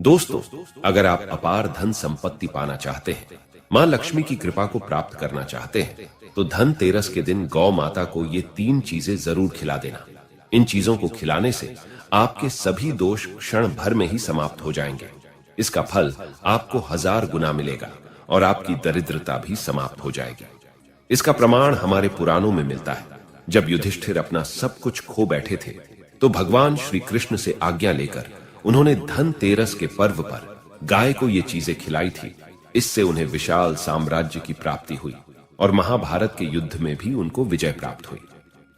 दोस्तों, अगर आप अपार धन संपत्ति पाना चाहते हैं, मां लक्ष्मी की कृपा को प्राप्त करना चाहते हैं, तो धनतेरस के दिन गौ माता को ये 3 चीजें जरूर खिला देना। इन चीजों को खिलाने से आपके सभी दोष क्षण भर में ही समाप्त हो जाएंगे। इसका फल आपको 1000 गुना मिलेगा और आपकी दरिद्रता भी समाप्त हो जाएगी। इसका प्रमाण हमारे पुराणों में मिलता है। जब युधिष्ठिर अपना सब कुछ खो बैठे थे, तो भगवान श्री कृष्ण से आज्ञा लेकर उन्होंने धनतेरस के पर्व पर गाय को ये चीजें खिलाई थी। इससे उन्हें विशाल साम्राज्य की प्राप्ति हुई और महाभारत के युद्ध में भी उनको विजय प्राप्त हुई।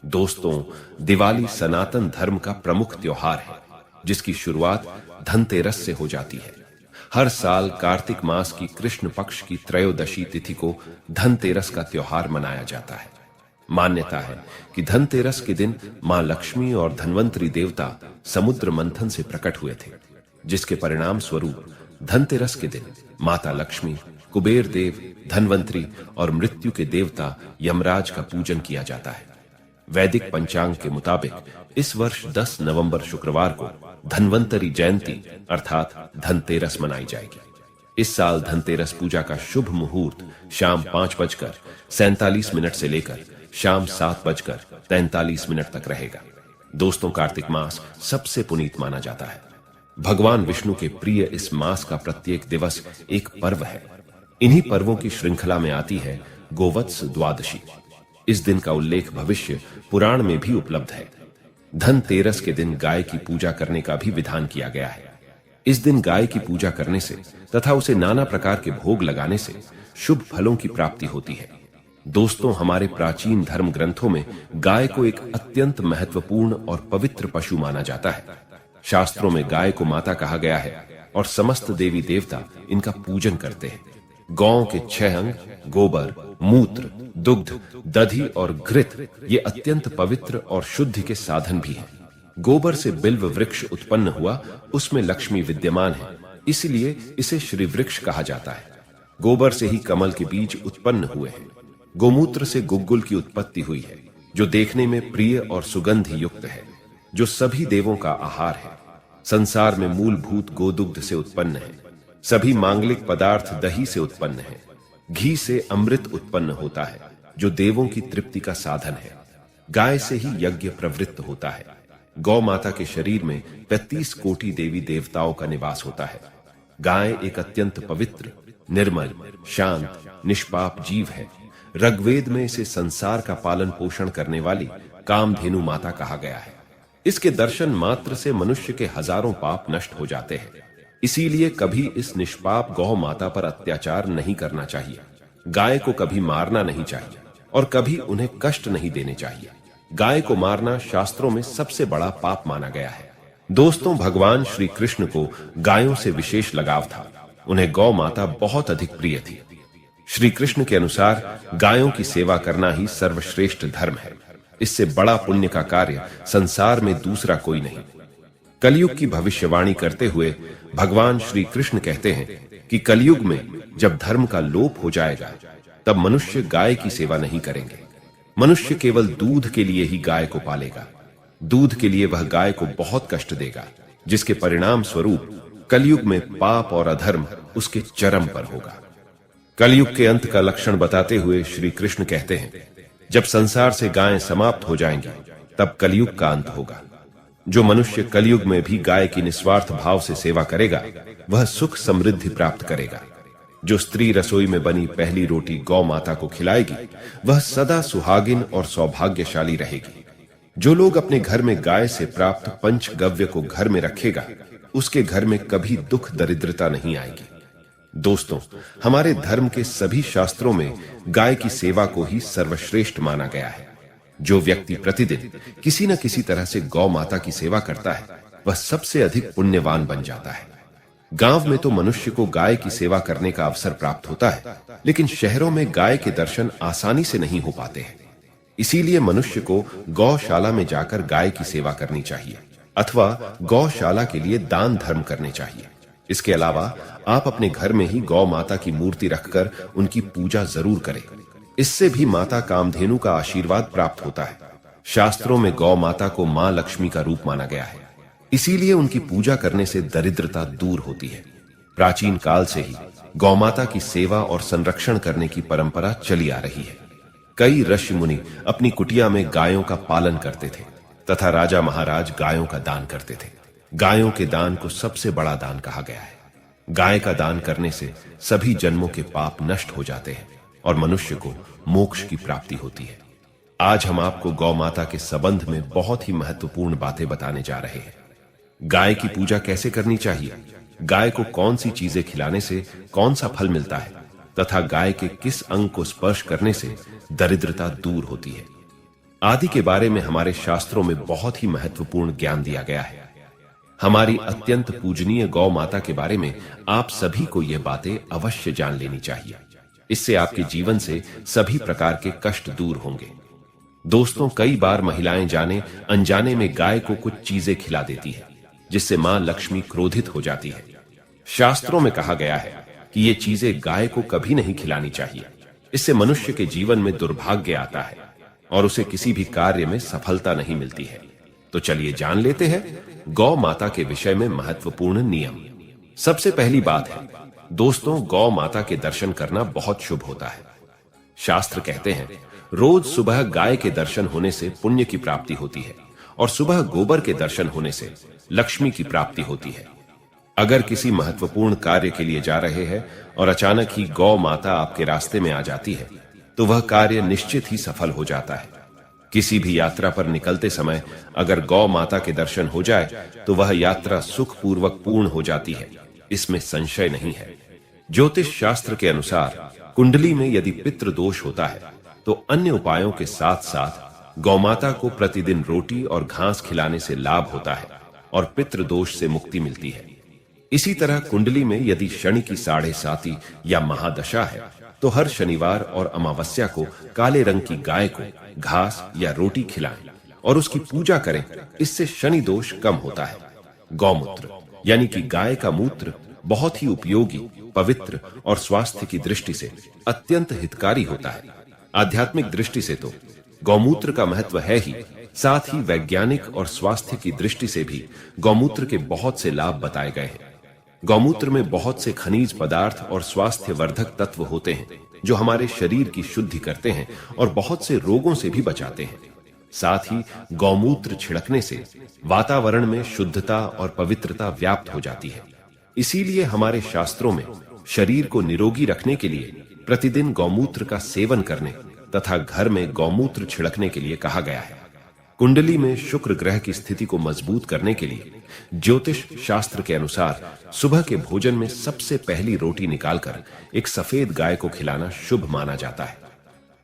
दोस्तों, दिवाली सनातन धर्म का प्रमुख त्योहार है, जिसकी शुरुआत धनतेरस से हो जाती है। हर साल कार्तिक मास की कृष्ण पक्ष की त्रयोदशी तिथि को धनतेरस का त्योहार मनाया जाता है। मान्यता है कि धनतेरस के दिन मां लक्ष्मी और धन्वंतरी देवता समुद्र मंथन से प्रकट हुए थे, जिसके परिणाम स्वरूप धनतेरस के दिन माता लक्ष्मी, कुबेर देव, धन्वंतरी और मृत्यु के देवता यमराज का पूजन किया जाता है। वैदिक पंचांग के मुताबिक इस वर्ष 10 नवंबर शुक्रवार को धन्वंतरी जयंती अर्थात धनतेरस मनाई जाएगी। इस साल धनतेरस पूजा का शुभ मुहूर्त शाम 5:47 से लेकर शाम 7:43 तक रहेगा। दोस्तों, कार्तिक मास सबसे पुनीत माना जाता है। भगवान विष्णु के प्रिय इस मास का प्रत्येक दिवस एक पर्व है। इन्हीं पर्वों की श्रृंखला में आती है गोवत्स द्वादशी। इस दिन का उल्लेख भविष्य पुराण में भी उपलब्ध है। धनतेरस के दिन गाय की पूजा करने का भी विधान किया गया है। इस दिन गाय की पूजा करने से तथा उसे नाना प्रकार के भोग लगाने से शुभ फलों की प्राप्ति होती है। दोस्तों, हमारे प्राचीन धर्म ग्रंथों में गाय को एक अत्यंत महत्वपूर्ण और पवित्र पशु माना जाता है। शास्त्रों में गाय को माता कहा गया है और समस्त देवी देवता इनका पूजन करते हैं। गौ के 6 अंग गोबर, मूत्र, दुग्ध, दधि और घृत ये अत्यंत पवित्र और शुद्धि के साधन भी हैं। गोबर से बिल्व वृक्ष उत्पन्न हुआ, उसमें लक्ष्मी विद्यमान है, इसलिए इसे श्री वृक्ष कहा जाता है। गोबर से ही कमल के बीज उत्पन्न हुए हैं। गोमूत्र से गुग्गुल की उत्पत्ति हुई है, जो देखने में प्रिय और सुगंधि युक्त है, जो सभी देवों का आहार है। संसार में मूलभूत गोदुग्ध से उत्पन्न है। सभी मांगलिक पदार्थ दही से उत्पन्न है। घी से अमृत उत्पन्न होता है, जो देवों की तृप्ति का साधन है। गाय से ही यज्ञ प्रवृत्त होता है। गौ माता के शरीर में 35 कोटि देवी देवताओं का निवास होता है। गाय एक अत्यंत पवित्र, निर्मल, शांत, निष्पाप जीव है। ऋग्वेद में इसे संसार का पालन पोषण करने वाली कामधेनु माता कहा गया है। इसके दर्शन मात्र से मनुष्य के हजारों पाप नष्ट हो जाते हैं। इसीलिए कभी इस निष्पाप गौ माता पर अत्याचार नहीं करना चाहिए। गाय को कभी मारना नहीं चाहिए और कभी उन्हें कष्ट नहीं देने चाहिए। गाय को मारना शास्त्रों में सबसे बड़ा पाप माना गया है। दोस्तों, भगवान श्री कृष्ण को गायों से विशेष लगाव था। उन्हें गौ माता बहुत अधिक प्रिय थी। श्री कृष्ण के अनुसार गायों की सेवा करना ही सर्वश्रेष्ठ धर्म है। इससे बड़ा पुण्य का कार्य संसार में दूसरा कोई नहीं। कलयुग की भविष्यवाणी करते हुए भगवान श्री कृष्ण कहते हैं कि कलयुग में जब धर्म का लोप हो जाएगा, तब मनुष्य गाय की सेवा नहीं करेंगे। मनुष्य केवल दूध के लिए ही गाय को पालेगा। दूध के लिए वह गाय को बहुत कष्ट देगा, जिसके परिणाम स्वरूप कलयुग में पाप और अधर्म उसके चरम पर होगा। कलयुग के अंत का लक्षण बताते हुए श्री कृष्ण कहते हैं, जब संसार से गायें समाप्त हो जाएंगी, तब कलयुग का अंत होगा। जो मनुष्य कलयुग में भी गाय की निस्वार्थ भाव से सेवा करेगा, वह सुख समृद्धि प्राप्त करेगा। जो स्त्री रसोई में बनी पहली रोटी गौ माता को खिलाएगी, वह सदा सुहागिन और सौभाग्यशाली रहेगी। जो लोग अपने घर में गाय से प्राप्त पंचगव्य को घर में रखेगा, उसके घर में कभी दुख दरिद्रता नहीं आएगी। दोस्तों, हमारे धर्म के सभी शास्त्रों में गाय की सेवा को ही सर्वश्रेष्ठ माना गया है। जो व्यक्ति प्रतिदिन किसी न किसी तरह से गौ माता की सेवा करता है, वह सबसे अधिक पुण्यवान बन जाता है। गांव में तो मनुष्य को गाय की सेवा करने का अवसर प्राप्त होता है, लेकिन शहरों में गाय के दर्शन आसानी से नहीं हो पाते हैं। इसीलिए मनुष्य को गौशाला में जाकर गाय की सेवा करनी चाहिए अथवा गौशाला के लिए दान धर्म करने चाहिए। इसके अलावा आप अपने घर में ही गौ माता की मूर्ति रखकर उनकी पूजा जरूर करें। इससे भी माता कामधेनु का आशीर्वाद प्राप्त होता है। शास्त्रों में गौ माता को मां लक्ष्मी का रूप माना गया है। इसीलिए उनकी पूजा करने से दरिद्रता दूर होती है। प्राचीन काल से ही गौमाता की सेवा और संरक्षण करने की परंपरा चली आ रही है। कई ऋषि मुनि अपनी कुटिया में गायों का पालन करते थे तथा राजा महाराज गायों का दान करते थे। गायों के दान को सबसे बड़ा दान कहा गया है। गाय का दान करने से सभी जन्मों के पाप नष्ट हो जाते हैं और मनुष्य को मोक्ष की प्राप्ति होती है। आज हम आपको गौ माता के संबंध में बहुत ही महत्वपूर्ण बातें बताने जा रहे हैं। गाय की पूजा कैसे करनी चाहिए, गाय को कौन सी चीजें खिलाने से कौन सा फल मिलता है तथा गाय के किस अंग को स्पर्श करने से दरिद्रता दूर होती है आदि के बारे में हमारे शास्त्रों में बहुत ही महत्वपूर्ण ज्ञान दिया गया है। हमारी अत्यंत पूजनीय गौ माता के बारे में आप सभी को यह बातें अवश्य जान लेनी चाहिए। इससे आपके जीवन से सभी प्रकार के कष्ट दूर होंगे। दोस्तों, कई बार महिलाएं जाने अनजाने में गाय को कुछ चीजें खिला देती है जिससे मां लक्ष्मी क्रोधित हो जाती है। शास्त्रों में कहा गया है कि ये चीजें गाय को कभी नहीं खिलानी चाहिए। इससे मनुष्य के जीवन में दुर्भाग्य आता है और उसे किसी भी कार्य में सफलता नहीं मिलती है। तो चलिए जान लेते हैं गौ माता के विषय में महत्वपूर्ण नियम। सबसे पहली बात है दोस्तों, गौ माता के दर्शन करना बहुत शुभ होता है। शास्त्र कहते हैं रोज सुबह गाय के दर्शन होने से पुण्य की प्राप्ति होती है और सुबह गोबर के दर्शन होने से लक्ष्मी की प्राप्ति होती है। अगर किसी महत्वपूर्ण कार्य के लिए जा रहे हैं और अचानक ही गौ माता आपके रास्ते में आ जाती है तो वह कार्य निश्चित ही सफल हो जाता है। किसी भी यात्रा पर निकलते समय अगर गौ माता के दर्शन हो जाए तो वह यात्रा सुखपूर्वक पूर्ण हो जाती है, इसमें संशय नहीं है। ज्योतिष शास्त्र के अनुसार कुंडली में यदि पितृ दोष होता है तो अन्य उपायों के साथ साथ गौमाता को प्रतिदिन रोटी और घास खिलाने से लाभ होता है और पितृ दोष से मुक्ति मिलती है। इसी तरह कुंडली में यदि शनि की 7.5 या महादशा है तो हर शनिवार और अमावस्या को काले रंग की गाय को घास या रोटी खिलाएं और उसकी पूजा करें। इससे शनि दोष कम होता है। गौमूत्र यानी कि गाय का मूत्र बहुत ही उपयोगी, पवित्र और स्वास्थ्य की दृष्टि से अत्यंत हितकारी होता है। आध्यात्मिक दृष्टि से तो गौमूत्र का महत्व है ही, साथ ही वैज्ञानिक और स्वास्थ्य की दृष्टि से भी गौमूत्र के बहुत से लाभ बताए गए हैं। गौमूत्र में बहुत से खनिज पदार्थ और स्वास्थ्य वर्धक तत्व होते हैं जो हमारे शरीर की शुद्धि करते हैं और बहुत से रोगों से भी बचाते हैं। साथ ही गौमूत्र छिड़कने से वातावरण में शुद्धता और पवित्रता व्याप्त हो जाती है। इसीलिए हमारे शास्त्रों में शरीर को निरोगी रखने के लिए प्रतिदिन गौमूत्र का सेवन करने तथा घर में गौमूत्र छिड़कने के लिए कहा गया है। कुंडली में शुक्र ग्रह की स्थिति को मजबूत करने के लिए ज्योतिष शास्त्र के अनुसार सुबह के भोजन में सबसे पहली रोटी निकालकर एक सफेद गाय को खिलाना शुभ माना जाता है।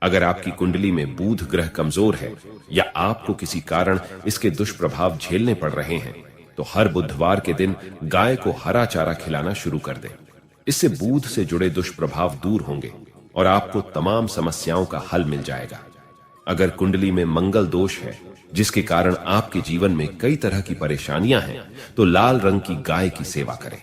अगर आपकी कुंडली में बुध ग्रह कमजोर है या आपको किसी कारण इसके दुष्प्रभाव झेलने पड़ रहे हैं तो हर बुधवार के दिन गाय को हरा चारा खिलाना शुरू कर दें। इससे बुध से जुड़े दुष्प्रभाव दूर होंगे और आपको तमाम समस्याओं का हल मिल जाएगा। अगर कुंडली में मंगल दोष है जिसके कारण आपके जीवन में कई तरह की परेशानियां हैं तो लाल रंग की गाय की सेवा करें।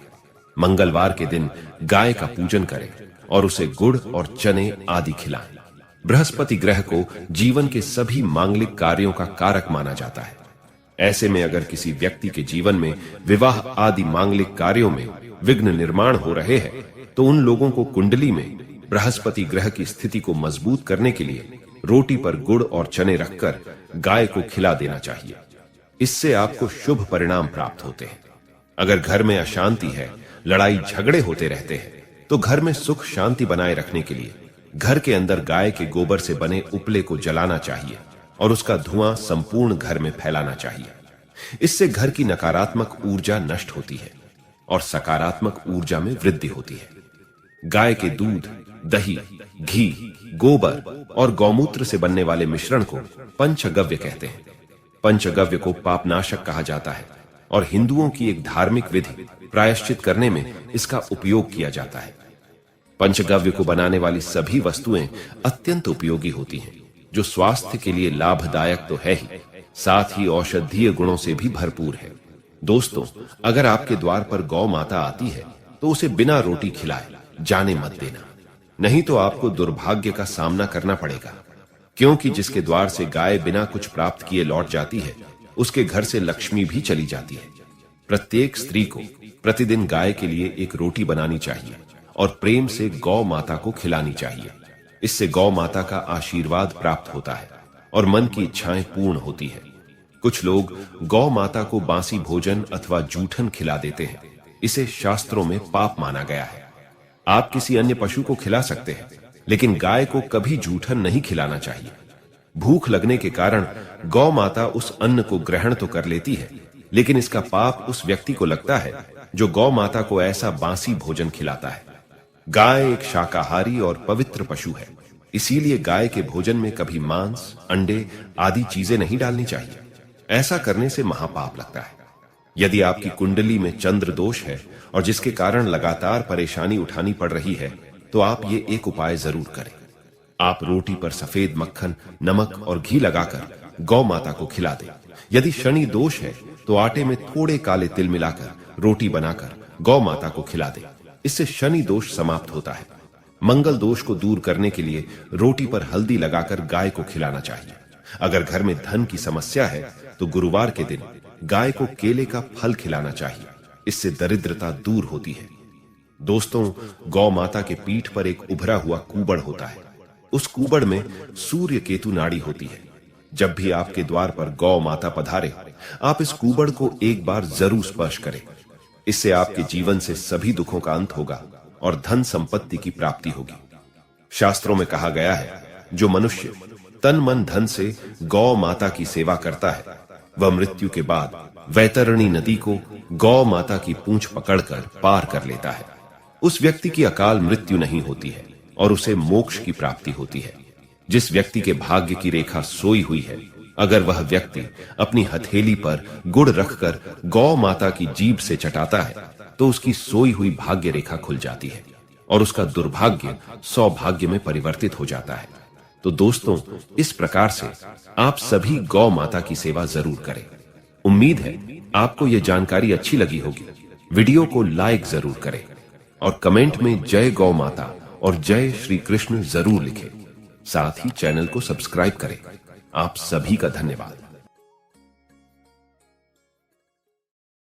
मंगलवार के दिन गाय का पूजन करें और उसे गुड़ और चने आदि खिलाएं। बृहस्पति ग्रह को जीवन के सभी मांगलिक कार्यों का कारक माना जाता है। ऐसे में अगर किसी व्यक्ति के जीवन में विवाह आदि मांगलिक कार्यों में विघ्न निर्माण हो रहे हैं तो उन लोगों को कुंडली में बृहस्पति ग्रह की स्थिति को मजबूत करने के लिए रोटी पर गुड़ और चने रखकर गाय को खिला देना चाहिए। इससे आपको शुभ परिणाम प्राप्त होते हैं। अगर घर में अशांति है, लड़ाई झगड़े होते रहते हैं तो घर में सुख शांति बनाए रखने के लिए घर के अंदर गाय के गोबर से बने उपले को जलाना चाहिए और उसका धुआं संपूर्ण घर में फैलाना चाहिए। इससे घर की नकारात्मक ऊर्जा नष्ट होती है और सकारात्मक ऊर्जा में वृद्धि होती है। गाय के दूध, दही, घी, गोबर और गौमूत्र से बनने वाले मिश्रण को पंचगव्य कहते हैं। पंचगव्य को पापनाशक कहा जाता है और हिंदुओं की एक धार्मिक विधि प्रायश्चित करने में इसका उपयोग किया जाता है। पंचगव्य को बनाने वाली सभी वस्तुएं अत्यंत उपयोगी होती हैं, जो स्वास्थ्य के लिए लाभदायक तो है ही, साथ ही औषधीय गुणों से भी भरपूर है। दोस्तों, अगर आपके द्वार पर गौ माता आती है तो उसे बिना रोटी खिलाए जाने मत देना, नहीं तो आपको दुर्भाग्य का सामना करना पड़ेगा। क्योंकि जिसके द्वार से गाय बिना कुछ प्राप्त किए लौट जाती है उसके घर से लक्ष्मी भी चली जाती है। प्रत्येक स्त्री को प्रतिदिन गाय के लिए एक रोटी बनानी चाहिए और प्रेम से गौ माता को खिलानी चाहिए। इससे गौ माता का आशीर्वाद प्राप्त होता है और मन की इच्छाएं पूर्ण होती है। कुछ लोग गौ माता को बासी भोजन अथवा जूठन खिला देते हैं। इसे शास्त्रों में पाप माना गया है। आप किसी अन्य पशु को खिला सकते हैं, लेकिन गाय को कभी जूठन नहीं खिलाना चाहिए। भूख लगने के कारण गौ माता उस अन्न को ग्रहण तो कर लेती है, लेकिन इसका पाप उस व्यक्ति को लगता है जो गौ माता को ऐसा बासी भोजन खिलाता है। गाय एक शाकाहारी और पवित्र पशु है, इसीलिए गाय के भोजन में कभी मांस, अंडे आदि चीजें नहीं डालनी चाहिए। ऐसा करने से महापाप लगता है। यदि आपकी कुंडली में चंद्र दोष है और जिसके कारण लगातार परेशानी उठानी पड़ रही है, तो आप ये एक उपाय जरूर करें। आप रोटी पर सफेद मक्खन, नमक और घी लगाकर गौ माता को खिला दें। यदि शनि दोष है तो आटे में थोड़े काले तिल मिलाकर रोटी बनाकर गौ माता को खिला दें। इससे शनि दोष समाप्त होता है। मंगल दोष को दूर करने के लिए रोटी पर हल्दी लगाकर गाय को खिलाना चाहिए। अगर घर में धन की समस्या है तो गुरुवार के दिन गाय को केले का फल खिलाना चाहिए। इससे दरिद्रता दूर होती है। दोस्तों, गौ माता के पीठ पर एक उभरा हुआ कूबड़ होता है। उस कूबड़ में सूर्य केतु नाड़ी होती है। जब भी आपके द्वार पर गौ माता पधारे, आप इस कूबड़ को एक बार जरूर स्पर्श करें। इससे आपके जीवन से सभी दुखों का अंत होगा और धन संपत्ति की प्राप्ति होगी। शास्त्रों में कहा गया है, जो मनुष्य तन मन धन से गौ माता की सेवा करता है, वह मृत्यु के बाद वैतरणी नदी को गौ माता की पूंछ पकड़कर पार कर लेता है। उस व्यक्ति की अकाल मृत्यु नहीं होती है और उसे मोक्ष की प्राप्ति होती है। जिस व्यक्ति के भाग्य की रेखा सोई हुई है, अगर वह व्यक्ति अपनी हथेली पर गुड़ रखकर गौ माता की जीभ से चटाता है, तो उसकी सोई हुई भाग्य रेखा खुल जाती है और उसका दुर्भाग्य सौभाग्य में परिवर्तित हो जाता है। तो दोस्तों, इस प्रकार से आप सभी गौ माता की सेवा जरूर करें। उम्मीद है आपको यह जानकारी अच्छी लगी होगी। वीडियो को लाइक जरूर करें और कमेंट में जय गौ माता और जय श्री कृष्ण जरूर लिखें। साथ ही चैनल को सब्सक्राइब करें। आप सभी का धन्यवाद।